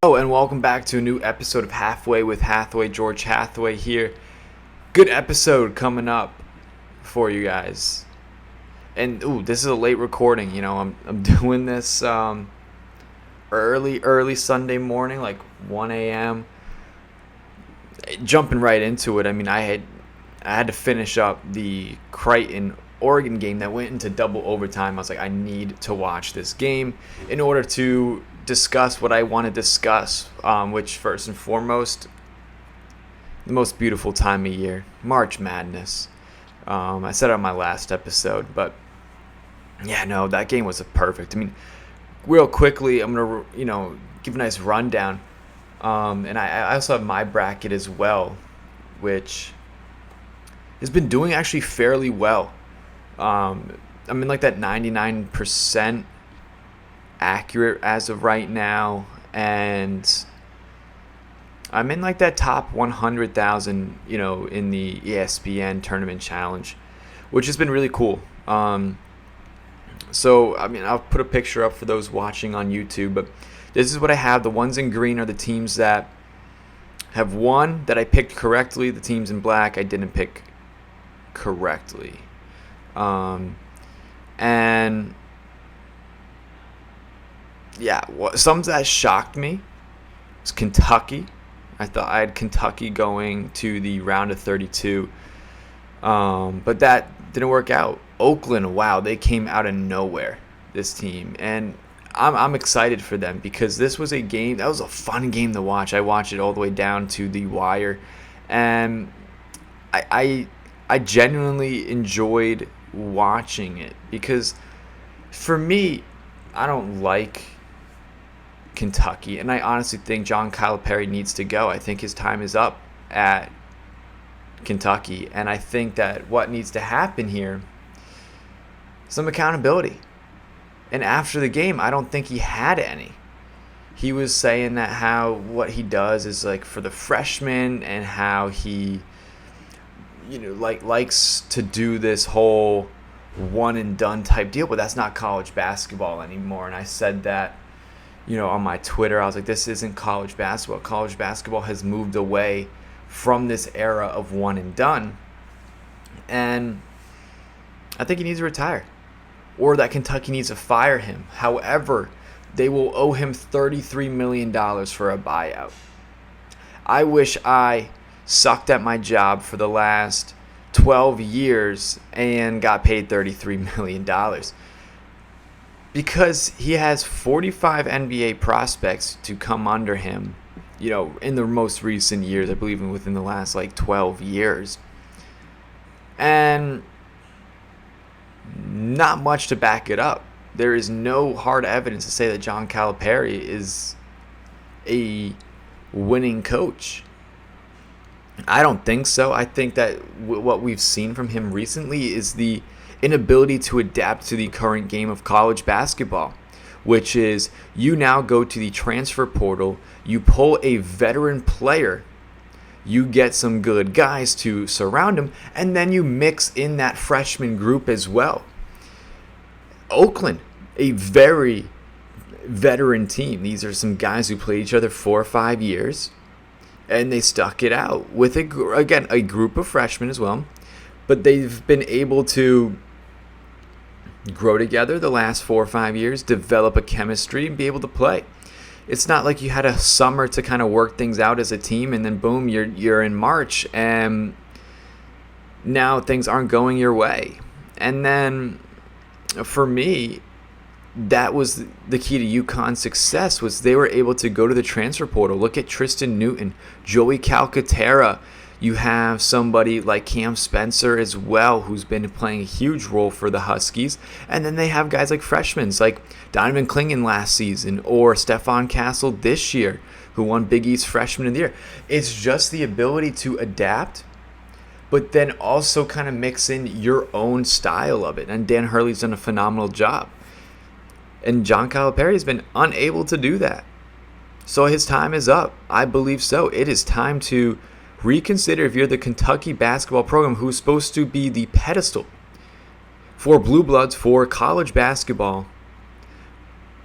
Hello and welcome back to a new episode of Halfway with Hathaway. George Hathaway here. Good episode coming up for you guys. And this is a late recording. I'm doing this early Sunday morning, like 1 a.m. Jumping right into it. I had to finish up the Creighton Oregon game that went into double overtime. I was like, I need to watch this game in order to discuss what I want to discuss, which first and foremost, the most beautiful time of year, March Madness. I said it on my last episode, but yeah, no, that game was perfect. Real quickly, I'm gonna give a nice rundown, and I also have my bracket as well, which has been doing actually fairly well. I'm in like that 99% accurate as of right now, and I'm in like that top 100,000 in the ESPN Tournament Challenge, which has been really cool. So I'll put a picture up for those watching on YouTube, but this is what I have. The ones in green are the teams that have won that I picked correctly. The teams in black I didn't pick correctly. And yeah, some that shocked me was Kentucky. I thought I had Kentucky going to the round of 32, but that didn't work out. Oakland, wow, they came out of nowhere, this team, and I'm excited for them because this was a game that was a fun game to watch. I watched it all the way down to the wire, and I genuinely enjoyed watching it because for me, I don't like Kentucky, and I honestly think John Calipari needs to go. I think his time is up at Kentucky, and I think that what needs to happen here, some accountability. And after the game, I don't think he had any. He was saying that how what he does is like for the freshmen, and how he likes to do this whole one and done type deal, but that's not college basketball anymore. And I said that on my Twitter. I was like, this isn't college basketball. College basketball has moved away from this era of one and done, and I think he needs to retire, or that Kentucky needs to fire him. However, they will owe him $33 million for a buyout. I wish I sucked at my job for the last 12 years and got paid $33 million. Because he has 45 NBA prospects to come under him, in the most recent years, I believe within the last 12 years. And not much to back it up. There is no hard evidence to say that John Calipari is a winning coach. I don't think so. I think that what we've seen from him recently is the inability to adapt to the current game of college basketball, which is you now go to the transfer portal, you pull a veteran player, you get some good guys to surround him, and then you mix in that freshman group as well. Oakland, a very veteran team. These are some guys who played each other 4 or 5 years, and they stuck it out with, a group of freshmen as well. But they've been able to grow together the last 4 or 5 years, develop a chemistry, and be able to play. It's not like you had a summer to kind of work things out as a team, and then boom, you're in March, and now things aren't going your way. And then for me, that was the key to UConn's success, was they were able to go to the transfer portal. Look at Tristan Newton, Joey Calcaterra. You have somebody like Cam Spencer as well, who's been playing a huge role for the Huskies. And then they have guys like freshmen, like Donovan Clingan last season, or Stephon Castle this year, who won Big East Freshman of the Year. It's just the ability to adapt, but then also kind of mix in your own style of it. And Dan Hurley's done a phenomenal job. And John Calipari has been unable to do that. So his time is up. I believe so. It is time to reconsider if you're the Kentucky basketball program, who's supposed to be the pedestal for blue bloods for college basketball.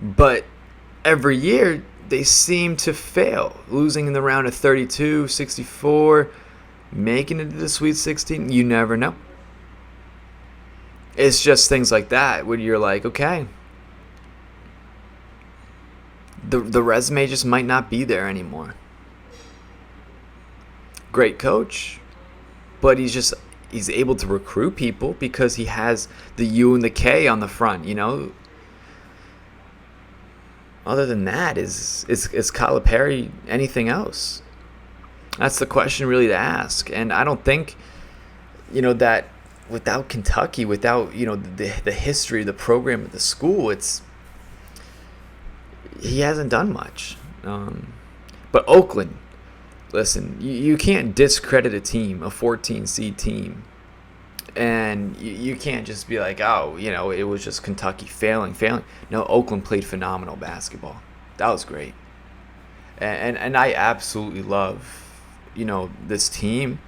But every year they seem to fail, losing in the round of 32, 64, making it to the Sweet 16. You never know. It's just things like that where you're like, okay, the resume just might not be there anymore. Great coach, but he's able to recruit people because he has the U and the K on the front, Other than that, is Calipari anything else? That's the question really to ask. And I don't think, that without Kentucky, without, the history, the program of the school, he hasn't done much. But Oakland, listen, you can't discredit a team, a 14 seed team. And you can't just be like, oh, it was just Kentucky failing. No, Oakland played phenomenal basketball. That was great. And I absolutely love, this team.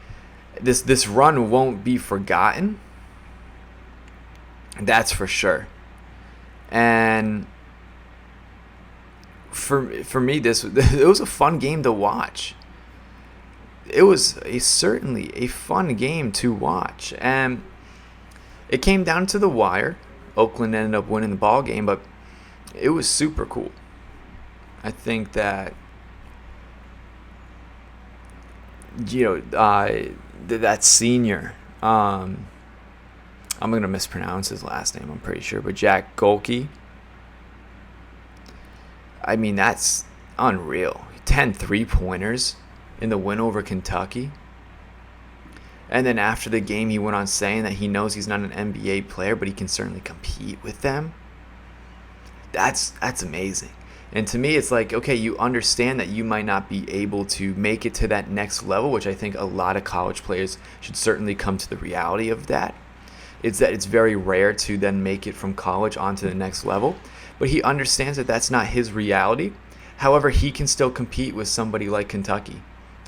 This run won't be forgotten. That's for sure. And for me, it was a fun game to watch. It was certainly a fun game to watch, and it came down to the wire. Oakland ended up winning the ball game, but it was super cool. I think that that senior, I'm gonna mispronounce his last name, I'm pretty sure, but Jack Golke. I mean, that's unreal. 10 3-pointers in the win over Kentucky. And then after the game, he went on saying that he knows he's not an NBA player, but he can certainly compete with them. That's amazing. And to me, it's like, okay, you understand that you might not be able to make it to that next level, which I think a lot of college players should certainly come to the reality of that. It's that it's very rare to then make it from college onto the next level. But he understands that that's not his reality. However, he can still compete with somebody like Kentucky.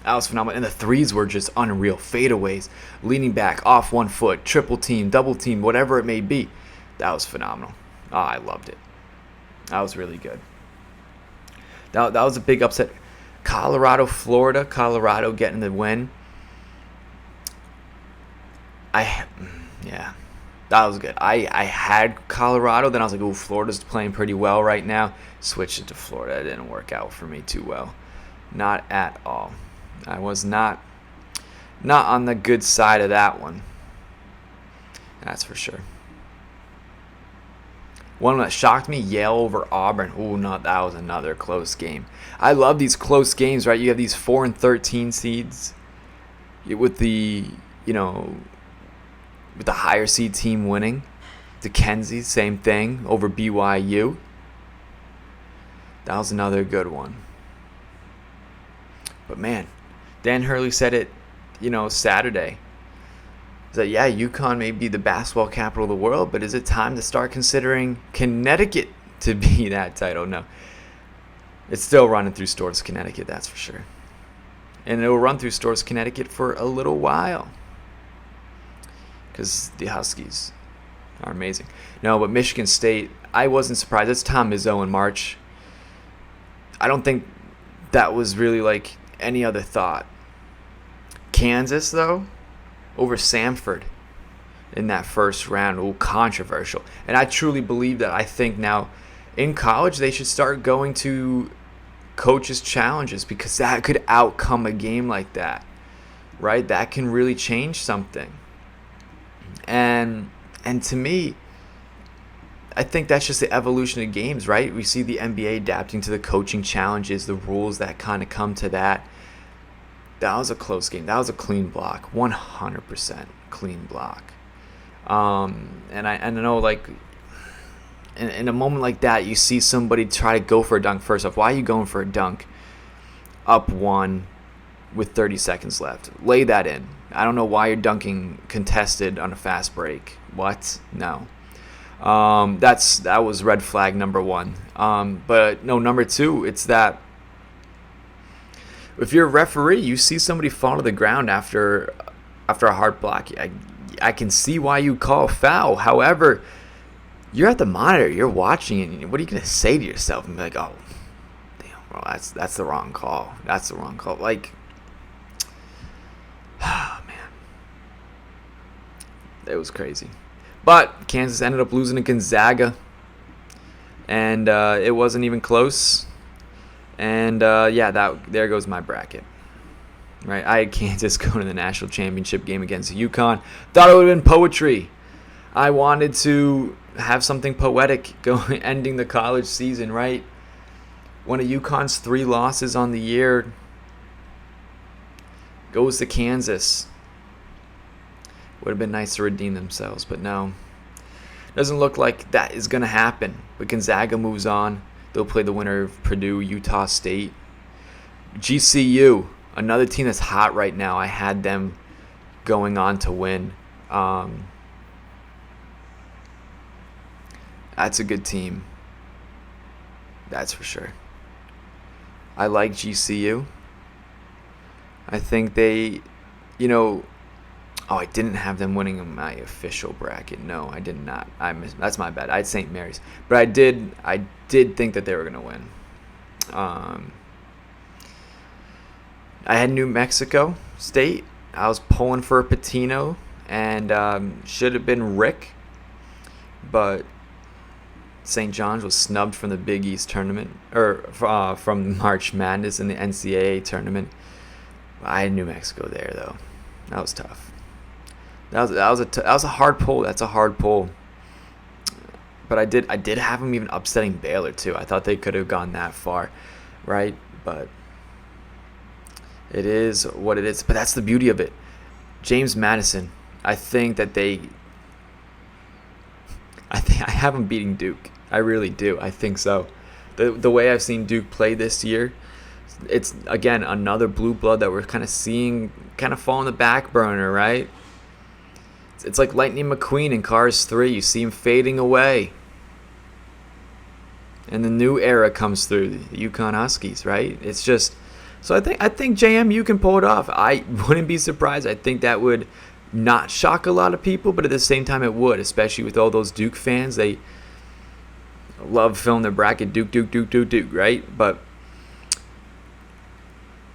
That was phenomenal. And the threes were just unreal. Fadeaways, leaning back, off one foot, triple team, double team, whatever it may be. That was phenomenal. Oh, I loved it. That was really good. That was a big upset. Colorado, Colorado getting the win. That was good. I had Colorado, then I was like, oh, Florida's playing pretty well right now. Switched it to Florida. It didn't work out for me too well. Not at all. I was not on the good side of that one. That's for sure. One that shocked me, Yale over Auburn. Ooh, no, that was another close game. I love these close games, right? You have these 4 and 13 seeds with the, with the higher seed team winning. Dickenzie, same thing, over BYU. That was another good one. But man, Dan Hurley said it, Saturday. That UConn may be the basketball capital of the world, but is it time to start considering Connecticut to be that title? No. It's still running through Storrs, Connecticut, that's for sure. And it will run through Storrs, Connecticut for a little while. Because the Huskies are amazing. No, but Michigan State, I wasn't surprised. It's Tom Izzo in March. I don't think that was really like any other thought. Kansas, though, over Samford in that first round. Ooh, controversial. And I truly believe that. I think now in college they should start going to coaches' challenges because that could outcome a game like that, right? That can really change something. And to me, I think that's just the evolution of games, right? We see the NBA adapting to the coaching challenges, the rules that kind of come to that. That was a close game. That was a clean block, 100% clean block. And I know, like, in a moment like that, you see somebody try to go for a dunk. First off, why are you going for a dunk up one with 30 seconds left? Lay that in. I don't know why you're dunking contested on a fast break. What? No. That was red flag number one. But no, number two, it's that if you're a referee, you see somebody fall to the ground after a hard block. I can see why you call a foul. However, you're at the monitor, you're watching it. What are you gonna say to yourself? And be like, oh, damn, Well, that's the wrong call. That's the wrong call. Like, oh, man, it was crazy. But Kansas ended up losing to Gonzaga, and it wasn't even close. And there goes my bracket. Right, I had Kansas going to the national championship game against UConn. Thought it would have been poetry. I wanted to have something poetic going, ending the college season, right? One of UConn's 3 losses on the year goes to Kansas. Would have been nice to redeem themselves, but no. Doesn't look like that is going to happen. But Gonzaga moves on. They'll play the winner of Purdue, Utah State. GCU, another team that's hot right now. I had them going on to win. That's a good team. That's for sure. I like GCU. I think they, I didn't have them winning in my official bracket. No, I did not. That's my bad. I had St. Mary's, but I did think that they were gonna win. I had New Mexico State. I was pulling for Patino, and should have been Rick, but St. John's was snubbed from the Big East tournament, or from March Madness in the NCAA tournament. I had New Mexico there though. That was tough. That was a hard pull. That's a hard pull. But I did have them even upsetting Baylor too. I thought they could have gone that far, right? But it is what it is. But that's the beauty of it. James Madison. I think that I have them beating Duke. I really do. I think so. The way I've seen Duke play this year, it's again another blue blood that we're kind of seeing kind of fall on the back burner, right? It's like Lightning McQueen in Cars 3. You see him fading away. And the new era comes through, the UConn Huskies, right? It's just so I think JMU can pull it off. I wouldn't be surprised. I think that would not shock a lot of people, but at the same time it would, especially with all those Duke fans. They love filling their bracket Duke, right? But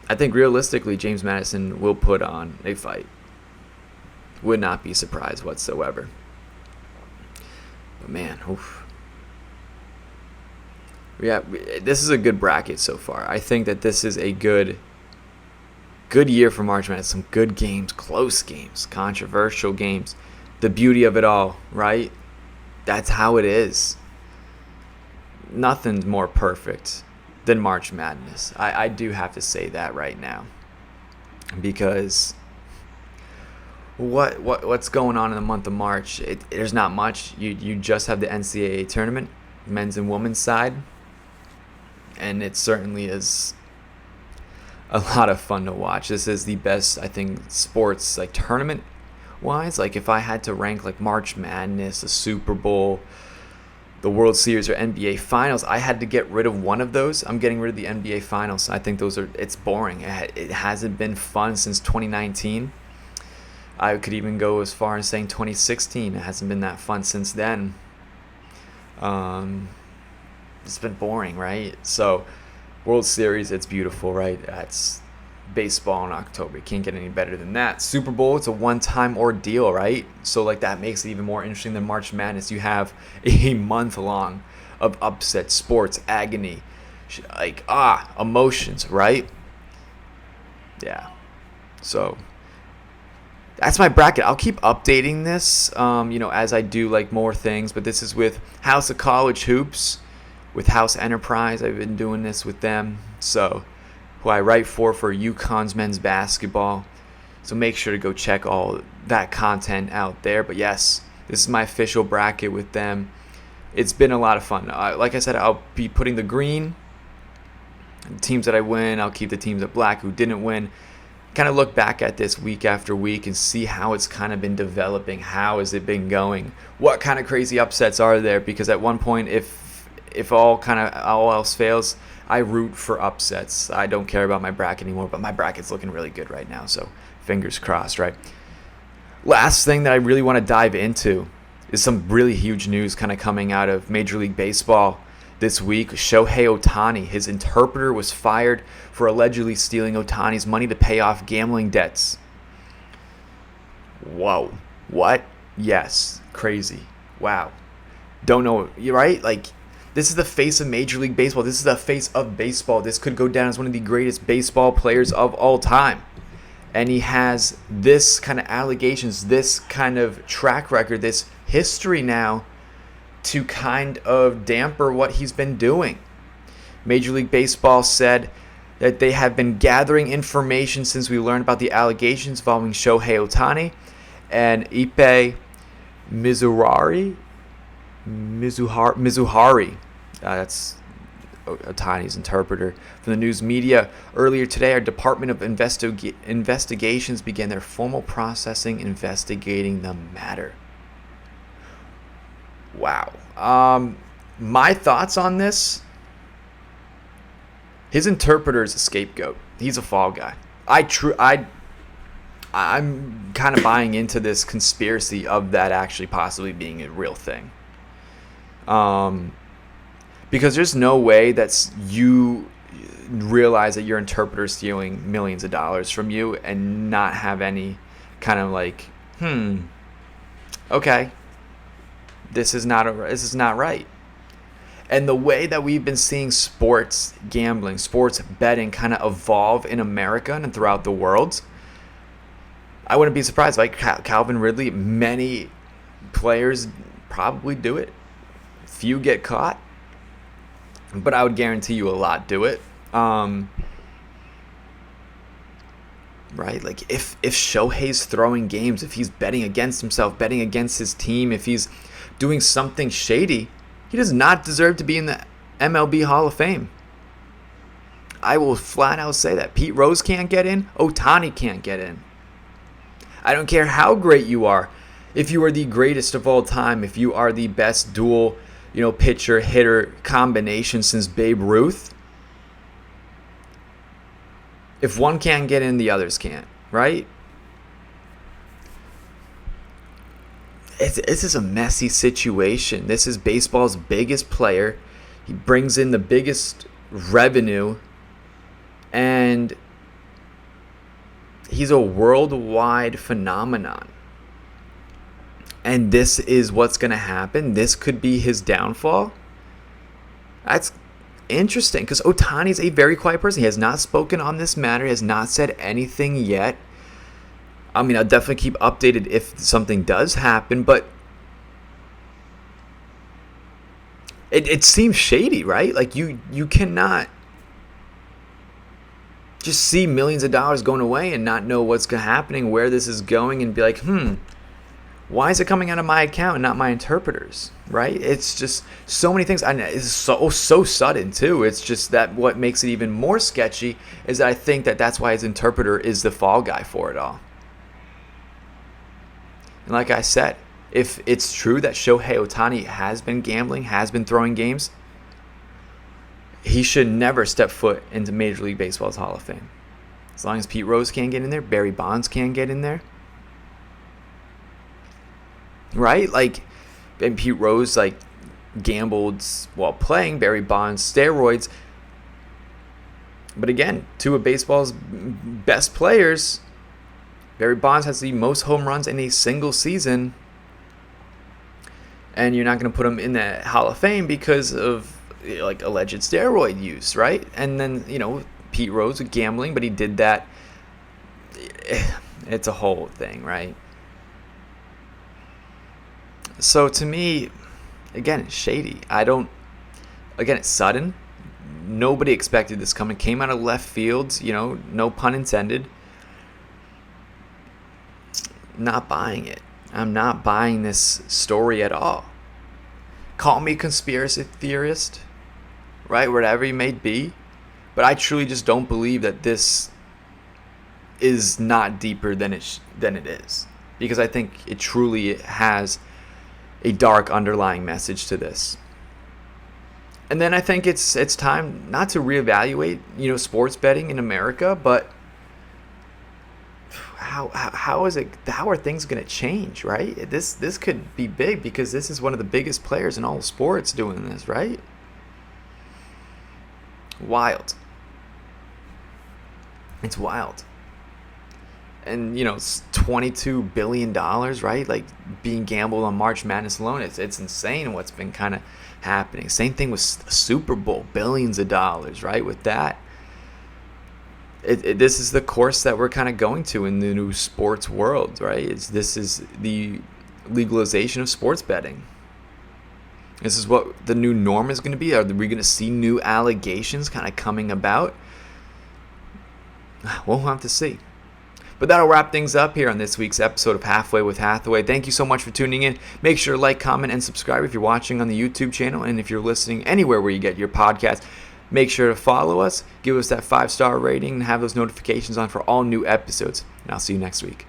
I think realistically James Madison will put on a fight. Would not be surprised whatsoever. But man, oof. Yeah, this is a good bracket so far. I think that this is a good year for March Madness. Some good games, close games, controversial games. The beauty of it all, right? That's how it is. Nothing's more perfect than March Madness. I do have to say that right now. Because what's going on in the month of March? There's not much. You just have the NCAA Tournament, men's and women's side. And it certainly is a lot of fun to watch. This is the best, I think, sports like tournament wise. Like if I had to rank like March Madness, the Super Bowl, the World Series, or NBA Finals, I had to get rid of one of those. I'm getting rid of the NBA Finals. I think it's boring. It hasn't been fun since 2019. I could even go as far as saying 2016. It hasn't been that fun since then. It's been boring, right? So, World Series, it's beautiful, right? That's baseball in October. You can't get any better than that. Super Bowl, it's a one-time ordeal, right? So, like, that makes it even more interesting than March Madness. You have a month long of upset, sports, agony, like, emotions, right? Yeah. So, that's my bracket. I'll keep updating this, as I do, like, more things. But this is with House of College Hoops. With House Enterprise, I've been doing this with them. So, who I write for UConn's men's basketball. So make sure to go check all that content out there. But yes, this is my official bracket with them. It's been a lot of fun. Like I said, I'll be putting the green teams that I win. I'll keep the teams that black who didn't win. Kind of look back at this week after week and see how it's kind of been developing. How has it been going? What kind of crazy upsets are there? Because at one point, if all else fails, I root for upsets. I don't care about my bracket anymore, but my bracket's looking really good right now, so fingers crossed, right? Last thing that I really want to dive into is some really huge news kind of coming out of Major League Baseball. this week. Shohei Ohtani, his interpreter, was fired for allegedly stealing Ohtani's money to pay off gambling debts. Whoa. What? Yes. Crazy. Wow. Don't know. You're right? Like, this is the face of Major League Baseball. This is the face of baseball. This could go down as one of the greatest baseball players of all time. And he has this kind of allegations, this kind of track record, this history now to kind of damper what he's been doing. Major League Baseball said that they have been gathering information since we learned about the allegations involving Shohei Ohtani and Ippei Mizuhari. That's Ohtani's interpreter. From the news media earlier today, our Department of Investigations began their formal processing investigating the matter. Wow. My thoughts on this: his interpreter is a scapegoat. He's a fall guy. I'm kind of buying into this conspiracy of that actually possibly being a real thing. Because there's no way that you realize that your interpreter is stealing millions of dollars from you and not have any kind of like, okay, this is not right. And the way that we've been seeing sports gambling, sports betting kind of evolve in America and throughout the world, I wouldn't be surprised. Like Calvin Ridley, many players probably do it. Few get caught, but I would guarantee you a lot do it. Right? Like if Shohei's throwing games, if he's betting against himself, betting against his team, if he's doing something shady, he does not deserve to be in the MLB Hall of Fame. I will flat out say that. Pete Rose can't get in. Ohtani can't get in. I don't care how great you are. If you are the greatest of all time, if you are the best dual, pitcher hitter combination since Babe Ruth, if one can't get in, the others can't, right? This is a messy situation. This is baseball's biggest player. He brings in the biggest revenue, and he's a worldwide phenomenon. And this is what's going to happen. This could be his downfall. That's interesting because Ohtani's a very quiet person. He has not spoken on this matter. He has not said anything yet. I mean, I'll definitely keep updated if something does happen, but it seems shady, right? Like you cannot just see millions of dollars going away and not know what's happening, where this is going, and be like, why is it coming out of my account and not my interpreter's, right? It's just so many things. It's so sudden, too. It's just that what makes it even more sketchy is that I think that's why his interpreter is the fall guy for it all. And like I said, if it's true that Shohei Ohtani has been gambling, has been throwing games, he should never step foot into Major League Baseball's Hall of Fame. As long as Pete Rose can't get in there, Barry Bonds can't get in there. Right? And Pete Rose, gambled while playing. Barry Bonds, steroids. But again, two of baseball's best players. Barry Bonds has the most home runs in a single season. And you're not going to put him in the Hall of Fame because of alleged steroid use, right? And then, Pete Rose was gambling, but he did that. It's a whole thing, right? So to me, again, it's shady. It's sudden. Nobody expected this coming. Came out of left field, no pun intended. Not buying it. I'm not buying this story at all. Call me conspiracy theorist, right? Whatever you may be. But I truly just don't believe that this is not deeper than it is. Because I think it truly has a dark underlying message to this. And then I think it's time not to reevaluate, sports betting in America, but how are things going to change, right? This could be big because this is one of the biggest players in all sports doing this, right? Wild. It's wild. And, it's $22 billion, right? Like, being gambled on March Madness alone. It's insane what's been kind of happening. Same thing with Super Bowl, billions of dollars, right? With that. This is the course that we're kind of going to in the new sports world, right? This is the legalization of sports betting. This is what the new norm is going to be. Are we going to see new allegations kind of coming about? We'll have to see. But that'll wrap things up here on this week's episode of Halfway with Hathaway. Thank you so much for tuning in. Make sure to like, comment, and subscribe if you're watching on the YouTube channel. And if you're listening anywhere where you get your podcast, make sure to follow us, give us that 5-star rating, and have those notifications on for all new episodes. And I'll see you next week.